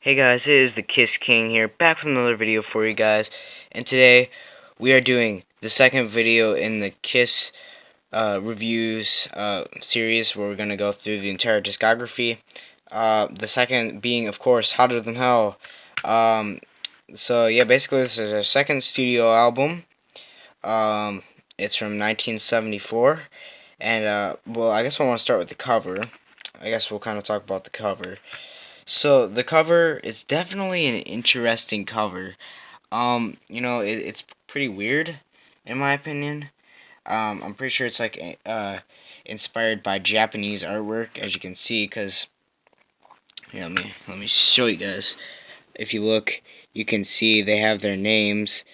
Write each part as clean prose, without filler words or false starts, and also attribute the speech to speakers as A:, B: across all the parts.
A: Hey guys, it is the Kiss King here, back with another video for you guys, and today we are doing the second video in the Kiss reviews series where we're going to go through the entire discography. The second being, of course, Hotter Than Hell. So yeah, basically this is our second studio album. It's from 1974, and well, I guess I want to start with the cover. I guess we'll kind of talk about the cover. So the cover is definitely an interesting cover. It's pretty weird, in my opinion. I'm pretty sure it's like inspired by Japanese artwork, as you can see. Cause let me show you guys. If you look, you can see they have their names,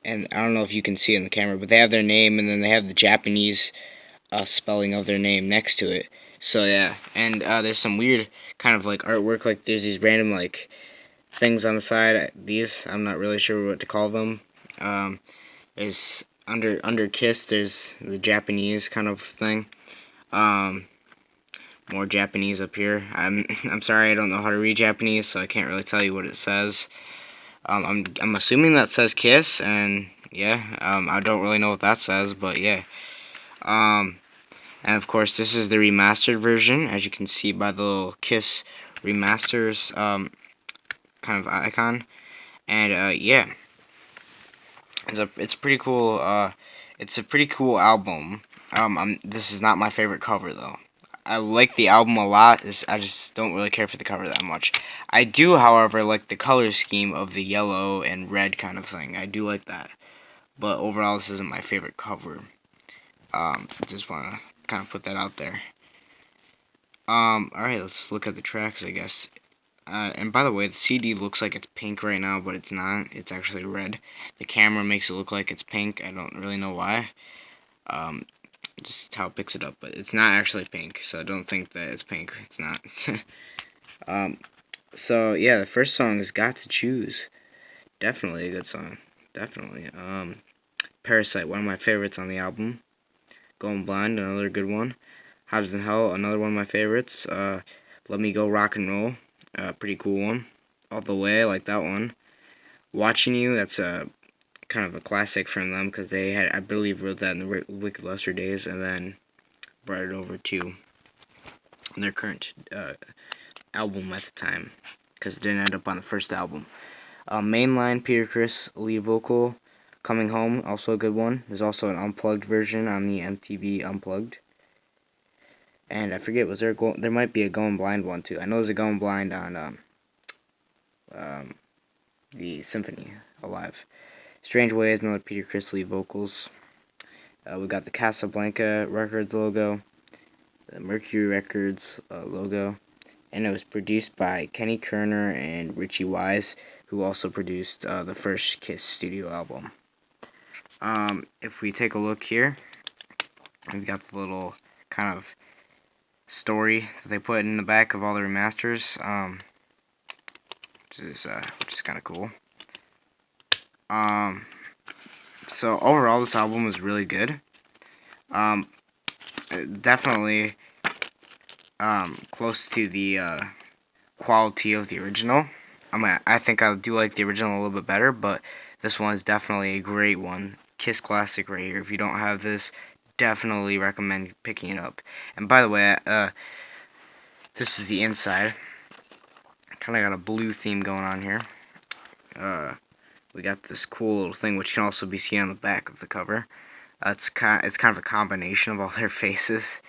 A: and I don't know if you can see it in the camera, but they have their name, and then they have the Japanese spelling of their name next to it. So yeah, and there's some weird kind of like artwork, like there's these random like things on the side. These I'm not really sure what to call them. There's under Kiss. There's the Japanese kind of thing. More Japanese up here. I'm sorry, I don't know how to read Japanese, so I can't really tell you what it says. I'm assuming that says Kiss, and yeah. I don't really know what that says, but yeah. And of course, this is the remastered version, as you can see by the little Kiss remasters kind of icon. And yeah, it's pretty cool. It's a pretty cool album. This is not my favorite cover though. I like the album a lot. I just don't really care for the cover that much. I do, however, like the color scheme of the yellow and red kind of thing. I do like that. But overall, this isn't my favorite cover. Just want to kind of put that out there. Alright, let's look at the tracks, I guess. And by the way, the CD looks like it's pink right now, but it's not. It's actually red. The camera makes it look like it's pink. I don't really know why. Just how it picks it up, but it's not actually pink, so don't think that it's pink. It's not. So yeah, the first song is Got to Choose. Definitely a good song. Definitely. Parasite, one of my favorites on the album. Going Blind, another good one. Hotter Than Hell, another one of my favorites. Let Me Go Rock and Roll, pretty cool one. All the Way, I like that one. Watching You, that's a kind of a classic from them, because they had, I believe, wrote that in the Wicked Lester days, and then brought it over to their current album at the time, because it didn't end up on the first album. Mainline, Peter Criss lead vocal. Coming Home, also a good one. There's also an unplugged version on the MTV Unplugged. And I forget, was there there might be a Going Blind one too. I know there's a Going Blind on the Symphony Alive. Strange Ways, another Peter Criss lead vocals. We got the Casablanca Records logo, the Mercury Records logo, and it was produced by Kenny Kerner and Richie Wise, who also produced the first Kiss studio album. If we take a look here, we've got the little kind of story that they put in the back of all the remasters, which is kind of cool. So overall, this album was really good. Definitely close to the quality of the original. I think I do like the original a little bit better, but this one is definitely a great one. Kiss classic right here. If you don't have this, definitely recommend picking it up. And by the way, this is the inside. Kind of got a blue theme going on here. We got this cool little thing, which can also be seen on the back of the cover. It's kind of a combination of all their faces.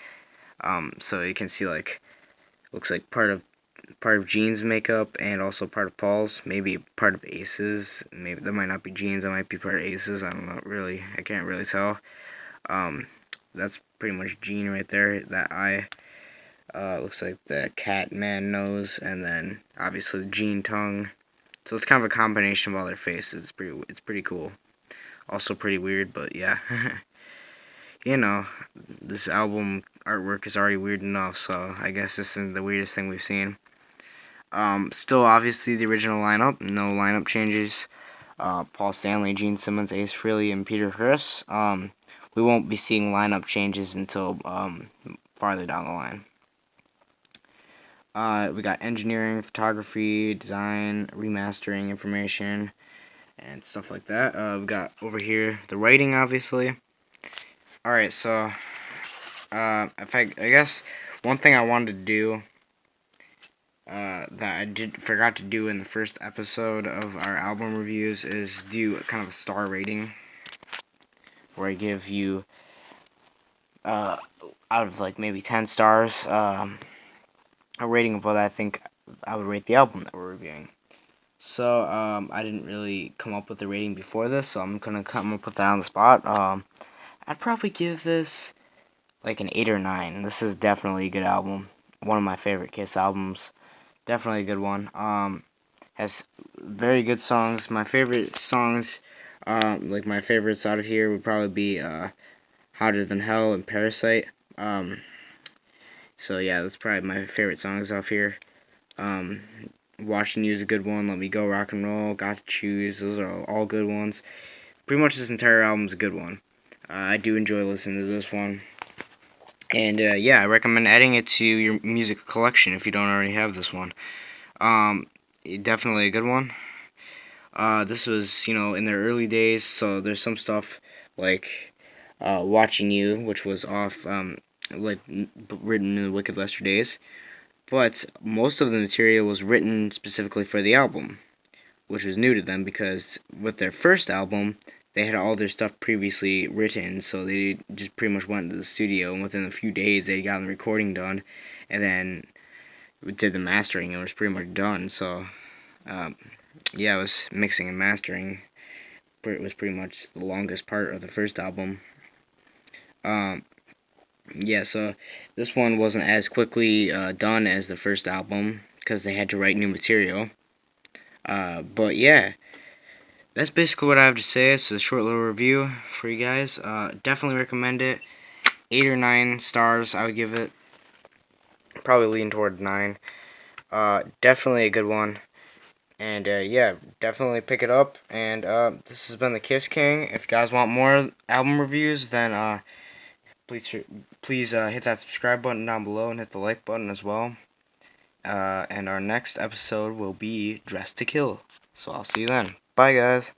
A: So you can see, like, looks like part of Gene's makeup and also part of Paul's, maybe part of Ace's. Maybe that might not be Gene's, that might be part of Ace's. I don't know, really. I can't really tell. That's pretty much Gene right there. That eye looks like the cat man nose, and then obviously the Gene tongue. So it's kind of a combination of all their faces. It's pretty cool. Also pretty weird, but yeah. You know, this album artwork is already weird enough, so I guess this isn't the weirdest thing we've seen. Still, obviously, the original lineup. No lineup changes. Paul Stanley, Gene Simmons, Ace Frehley, and Peter Criss. We won't be seeing lineup changes until farther down the line. We got engineering, photography, design, remastering information, and stuff like that. We got over here the writing, obviously. Alright, so, I guess one thing I wanted to do that I forgot to do in the first episode of our album reviews is do kind of a star rating, where I give you, out of like maybe 10 stars, a rating of what I think I would rate the album that we're reviewing. So, I didn't really come up with a rating before this, so I'm gonna come up with that on the spot. I'd probably give this like an 8 or 9. This is definitely a good album. One of my favorite Kiss albums. Definitely a good one. Has very good songs. My favorite songs, like my favorites out of here would probably be Hotter Than Hell and Parasite. So yeah, that's probably my favorite songs off here. Watching You is a good one. Let Me Go, Rock and Roll, Got to Choose. Those are all good ones. Pretty much this entire album is a good one. I do enjoy listening to this one. And yeah, I recommend adding it to your music collection if you don't already have this one. Definitely a good one. This was, in their early days, so there's some stuff like Watching You, which was off, written in the Wicked Lester days. But most of the material was written specifically for the album, which was new to them because with their first album, they had all their stuff previously written, so they just pretty much went to the studio, and within a few days, they got the recording done, and then did the mastering, and it was pretty much done. So, yeah, it was mixing and mastering. It was pretty much the longest part of the first album. Yeah, so this one wasn't as quickly done as the first album because they had to write new material. But yeah, that's basically what I have to say. It's a short little review for you guys. Definitely recommend it. 8 or 9 stars, I would give it. Probably lean toward 9. Definitely a good one. And yeah, definitely pick it up. And this has been the Kiss King. If you guys want more album reviews, then please hit that subscribe button down below and hit the like button as well. And our next episode will be Dressed to Kill. So I'll see you then. Bye, guys.